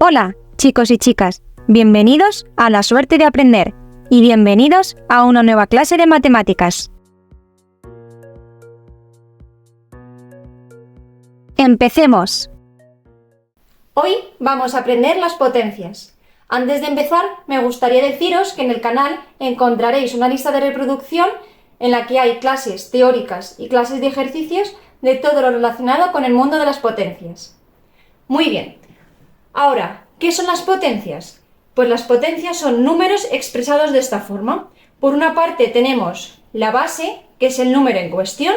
Hola, chicos y chicas, bienvenidos a La Suerte de Aprender y bienvenidos a una nueva clase de matemáticas. ¡Empecemos! Hoy vamos a aprender las potencias. Antes de empezar, me gustaría deciros que en el canal encontraréis una lista de reproducción en la que hay clases teóricas y clases de ejercicios de todo lo relacionado con el mundo de las potencias. Muy bien. Ahora, ¿qué son las potencias? Pues las potencias son números expresados de esta forma. Por una parte tenemos la base, que es el número en cuestión,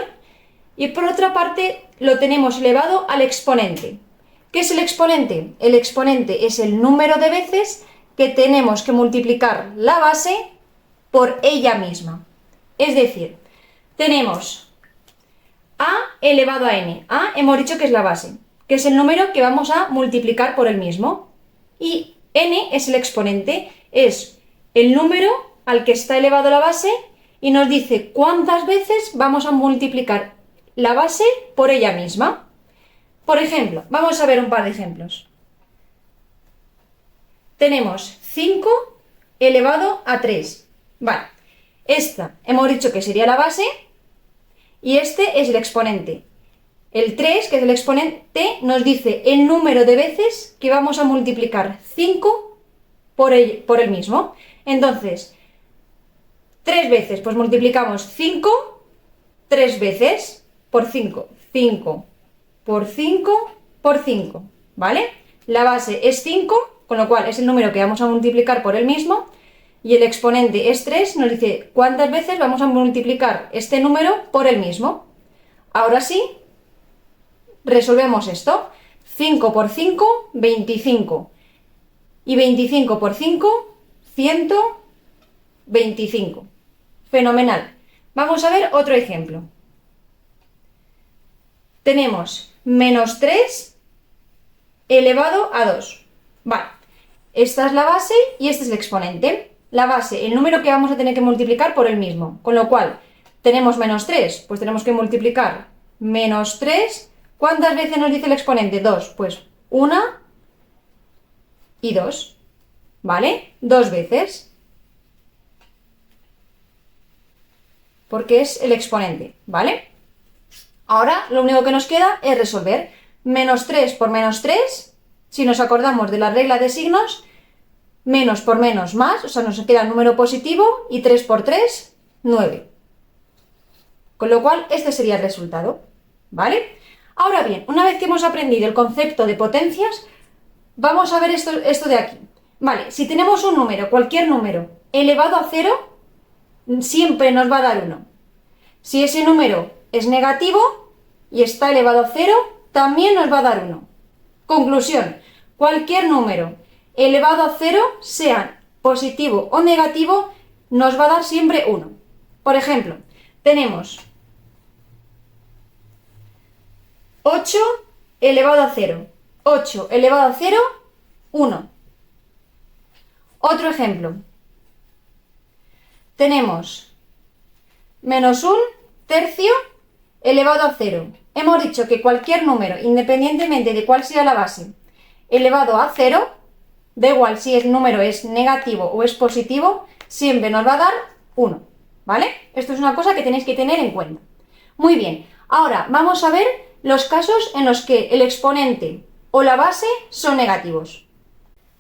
y por otra parte lo tenemos elevado al exponente. ¿Qué es el exponente? El exponente es el número de veces que tenemos que multiplicar la base por ella misma. Es decir, tenemos a elevado a n. A hemos dicho que es la base, que es el número que vamos a multiplicar por el mismo. Y n es el exponente, es el número al que está elevado la base y nos dice cuántas veces vamos a multiplicar la base por ella misma. Por ejemplo, vamos a ver un par de ejemplos. Tenemos 5 elevado a 3. Vale, esta hemos dicho que sería la base y este es el exponente. El 3, que es el exponente, nos dice el número de veces que vamos a multiplicar 5 por el mismo. Entonces, 3 veces, pues multiplicamos 5 3 veces por 5. 5 por 5 por 5, ¿vale? La base es 5, con lo cual es el número que vamos a multiplicar por el mismo, y el exponente es 3, nos dice cuántas veces vamos a multiplicar este número por el mismo. Ahora sí, resolvemos esto. 5 por 5, 25. Y 25 por 5, 125. Fenomenal. Vamos a ver otro ejemplo. Tenemos menos 3 elevado a 2. Vale, esta es la base y este es el exponente. La base, el número que vamos a tener que multiplicar por el mismo. Con lo cual, tenemos menos 3, pues tenemos que multiplicar menos 3. ¿Cuántas veces nos dice el exponente? 2. Pues 1 y 2. ¿Vale? 2 veces. Porque es el exponente, ¿vale? Ahora lo único que nos queda es resolver. Menos 3 por menos 3, si nos acordamos de la regla de signos, menos por menos más, o sea, nos queda el número positivo, y 3 por 3, 9. Con lo cual, este sería el resultado, ¿vale? Ahora bien, una vez que hemos aprendido el concepto de potencias, vamos a ver esto de aquí. Vale, si tenemos un número, cualquier número, elevado a 0, siempre nos va a dar 1. Si ese número es negativo y está elevado a 0, también nos va a dar 1. Conclusión, cualquier número elevado a 0, sea positivo o negativo, nos va a dar siempre 1. Por ejemplo, tenemos 8 elevado a 0. 8 elevado a 0, 1. Otro ejemplo. Tenemos menos 1 tercio elevado a 0. Hemos dicho que cualquier número, independientemente de cuál sea la base, elevado a 0, da igual si el número es negativo o es positivo, siempre nos va a dar 1, ¿vale? Esto es una cosa que tenéis que tener en cuenta. Muy bien, ahora vamos a ver los casos en los que el exponente o la base son negativos.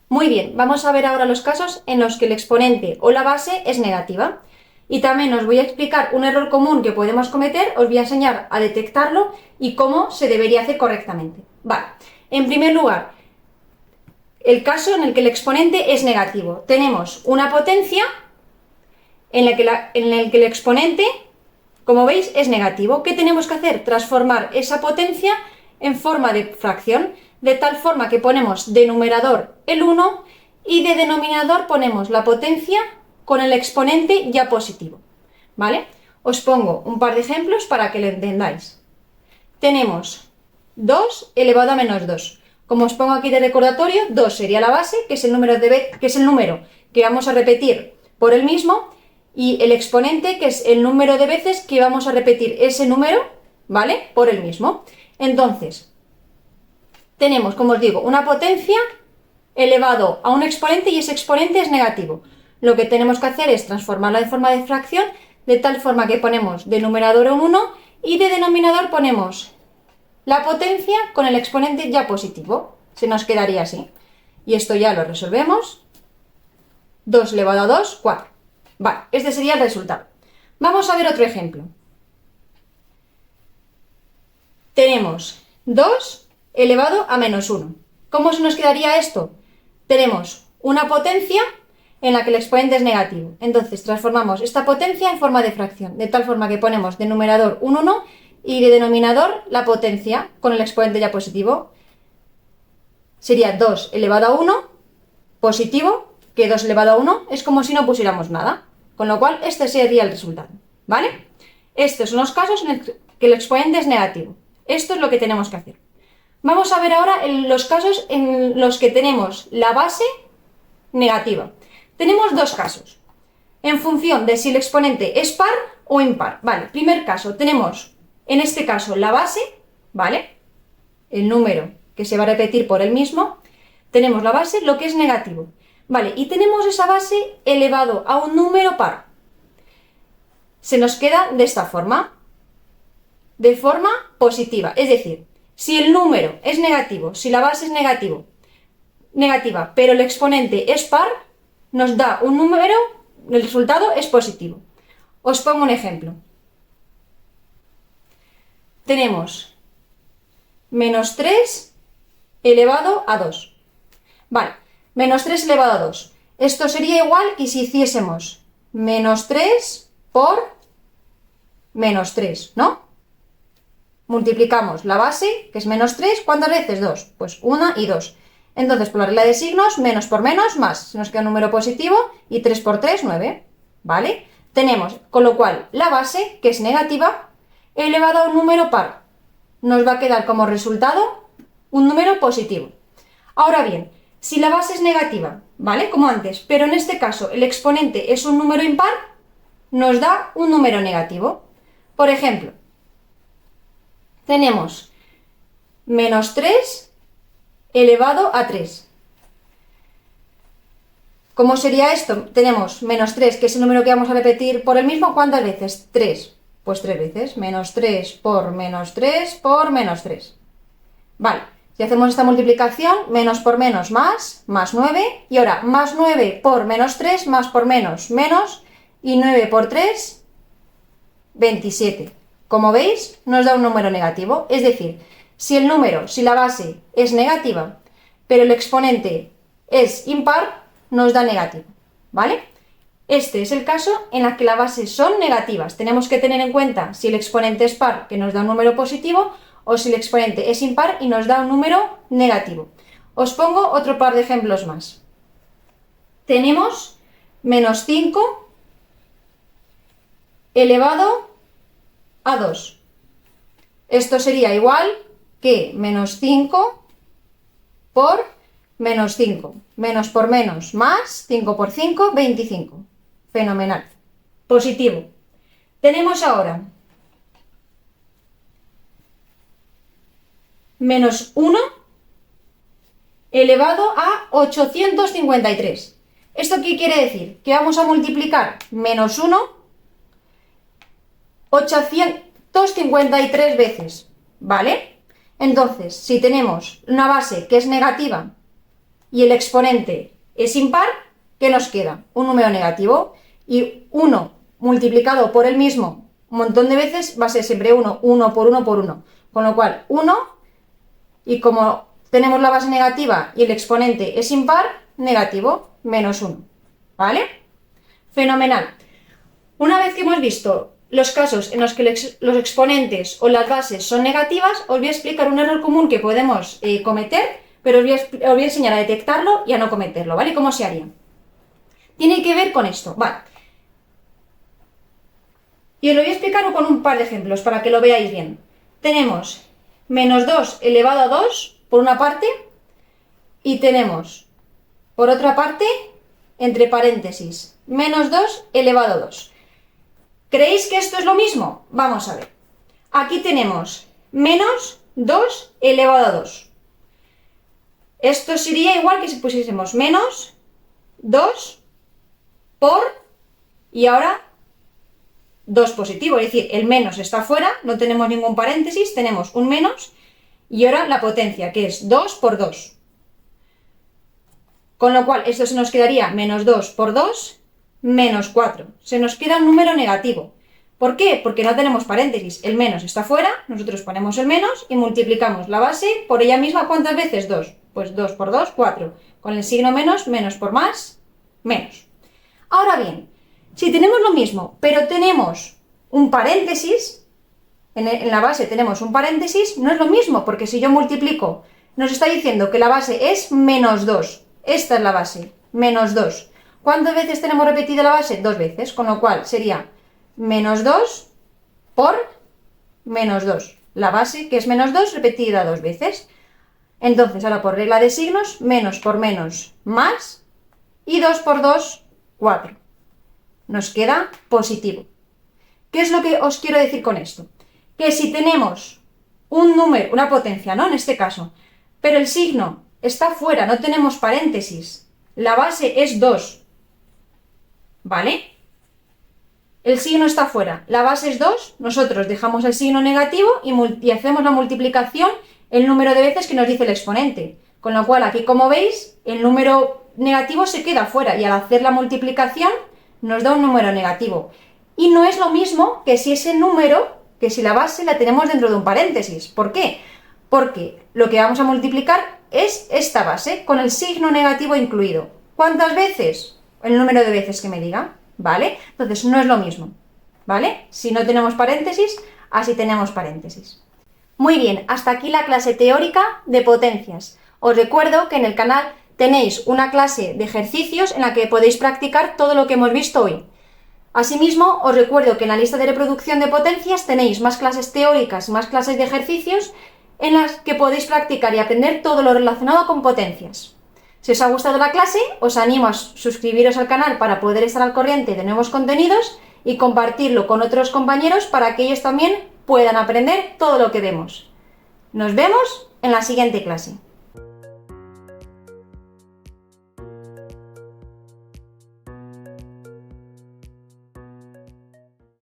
Muy bien, vamos a ver ahora los casos en los que el exponente o la base es negativa. Y también os voy a explicar un error común que podemos cometer, os voy a enseñar a detectarlo y cómo se debería hacer correctamente. Vale, en primer lugar, el caso en el que el exponente es negativo. Tenemos una potencia en el que el exponente, como veis, es negativo. ¿Qué tenemos que hacer? Transformar esa potencia en forma de fracción, de tal forma que ponemos de numerador el 1 y de denominador ponemos la potencia con el exponente ya positivo, ¿vale? Os pongo un par de ejemplos para que lo entendáis. Tenemos 2 elevado a menos 2. Como os pongo aquí de recordatorio, 2 sería la base, que es el número que vamos a repetir por el mismo, y el exponente, que es el número de veces que vamos a repetir ese número, ¿vale? Por el mismo. Entonces, tenemos, como os digo, una potencia elevado a un exponente y ese exponente es negativo. Lo que tenemos que hacer es transformarla en forma de fracción de tal forma que ponemos de numerador un 1 y de denominador ponemos la potencia con el exponente ya positivo. Se nos quedaría así. Y esto ya lo resolvemos. 2 elevado a 2, 4. Vale, este sería el resultado. Vamos a ver otro ejemplo. Tenemos 2 elevado a menos 1. ¿Cómo se nos quedaría esto? Tenemos una potencia en la que el exponente es negativo. Entonces transformamos esta potencia en forma de fracción, de tal forma que ponemos de numerador un 1 y de denominador la potencia con el exponente ya positivo. Sería 2 elevado a 1 positivo, que 2 elevado a 1 es como si no pusiéramos nada. Con lo cual este sería el resultado. ¿Vale? Estos son los casos en los que el exponente es negativo. Esto es lo que tenemos que hacer. Vamos a ver ahora los casos en los que tenemos la base negativa. Tenemos dos casos, en función de si el exponente es par o impar. Vale, primer caso, tenemos en este caso la base, ¿vale? El número que se va a repetir por el mismo. Tenemos la base, lo que es negativo. Vale, y tenemos esa base elevado a un número par. Se nos queda de esta forma, de forma positiva. Es decir, si el número es negativo, si la base es negativa, pero el exponente es par, nos da un número, el resultado es positivo. Os pongo un ejemplo. Tenemos menos 3 elevado a 2. Vale, menos 3 elevado a 2. Esto sería igual que si hiciésemos menos 3 por menos 3, ¿no? Multiplicamos la base, que es menos 3, ¿cuántas veces? 2. Pues 1 y 2. Entonces, por la regla de signos, menos por menos, más. Se nos queda un número positivo y 3 por 3, 9. ¿Vale? Tenemos, con lo cual, la base, que es negativa, elevada a un número par. Nos va a quedar como resultado un número positivo. Ahora bien, si la base es negativa, ¿vale? Como antes, pero en este caso el exponente es un número impar, nos da un número negativo. Por ejemplo, tenemos menos 3 elevado a 3. ¿Cómo sería esto? Tenemos menos 3, que es el número que vamos a repetir por el mismo. ¿Cuántas veces? 3. Pues 3 veces. Menos 3 por menos 3 por menos 3. Vale, si hacemos esta multiplicación, menos por menos más 9. Y ahora, más 9 por menos 3, más por menos, menos. Y 9 por 3, 27. Como veis, nos da un número negativo. Es decir, si la base es negativa, pero el exponente es impar, nos da negativo, ¿vale? Este es el caso en el que las bases son negativas. Tenemos que tener en cuenta si el exponente es par, que nos da un número positivo, o si el exponente es impar y nos da un número negativo. Os pongo otro par de ejemplos más. Tenemos menos 5 elevado a 2. Esto sería igual que menos 5 por menos 5. Menos por menos más 5 por 5, 25. Fenomenal. Positivo. Tenemos ahora menos 1 elevado a 853. ¿Esto qué quiere decir? Que vamos a multiplicar menos 1 853 veces, ¿vale? Entonces, si tenemos una base que es negativa y el exponente es impar, ¿qué nos queda? Un número negativo, y 1 multiplicado por el mismo un montón de veces va a ser siempre 1, 1 por 1 por 1, con lo cual 1, y como tenemos la base negativa y el exponente es impar, negativo, menos 1, ¿vale? Fenomenal. Una vez que hemos visto los casos en los que los exponentes o las bases son negativas, os voy a explicar un error común que podemos cometer, pero os voy a enseñar a detectarlo y a no cometerlo, ¿vale? ¿Cómo se haría? Tiene que ver con esto, ¿vale? Y os lo voy a explicar con un par de ejemplos para que lo veáis bien. Tenemos menos 2 elevado a 2 por una parte y tenemos por otra parte, entre paréntesis, menos 2 elevado a 2. ¿Creéis que esto es lo mismo? Vamos a ver. Aquí tenemos menos 2 elevado a 2. Esto sería igual que si pusiésemos menos 2 por, y ahora 2 positivo, es decir, el menos está fuera, no tenemos ningún paréntesis, tenemos un menos, y ahora la potencia, que es 2 por 2. Con lo cual, esto se nos quedaría menos 2 por 2, menos 4. Se nos queda un número negativo. ¿Por qué? Porque no tenemos paréntesis. El menos está fuera, nosotros ponemos el menos y multiplicamos la base por ella misma. ¿Cuántas veces? 2. Pues 2 por 2, 4. Con el signo menos, menos por más, menos. Ahora bien, si tenemos lo mismo, pero tenemos un paréntesis, en la base tenemos un paréntesis, no es lo mismo, porque si yo multiplico, nos está diciendo que la base es menos 2. Esta es la base, menos 2. ¿Cuántas veces tenemos repetida la base? 2 veces, con lo cual sería menos 2 por menos 2. La base, que es menos 2, repetida 2 veces. Entonces, ahora por regla de signos, menos por menos, más, y 2 por 2, 4. Nos queda positivo. ¿Qué es lo que os quiero decir con esto? Que si tenemos un número, una potencia, ¿no? En este caso, pero el signo está fuera, no tenemos paréntesis, la base es 2, ¿vale? El signo está fuera, la base es 2, nosotros dejamos el signo negativo y hacemos la multiplicación el número de veces que nos dice el exponente. Con lo cual, aquí como veis, el número negativo se queda fuera y al hacer la multiplicación nos da un número negativo. Y no es lo mismo que si ese número, que si la base la tenemos dentro de un paréntesis. ¿Por qué? Porque lo que vamos a multiplicar es esta base, con el signo negativo incluido. ¿Cuántas veces? El número de veces que me diga, ¿vale? Entonces no es lo mismo, ¿vale? Si no tenemos paréntesis, así tenemos paréntesis. Muy bien, hasta aquí la clase teórica de potencias. Os recuerdo que en el canal tenéis una clase de ejercicios en la que podéis practicar todo lo que hemos visto hoy. Asimismo, os recuerdo que en la lista de reproducción de potencias tenéis más clases teóricas y más clases de ejercicios en las que podéis practicar y aprender todo lo relacionado con potencias. Si os ha gustado la clase, os animo a suscribiros al canal para poder estar al corriente de nuevos contenidos y compartirlo con otros compañeros para que ellos también puedan aprender todo lo que vemos. Nos vemos en la siguiente clase.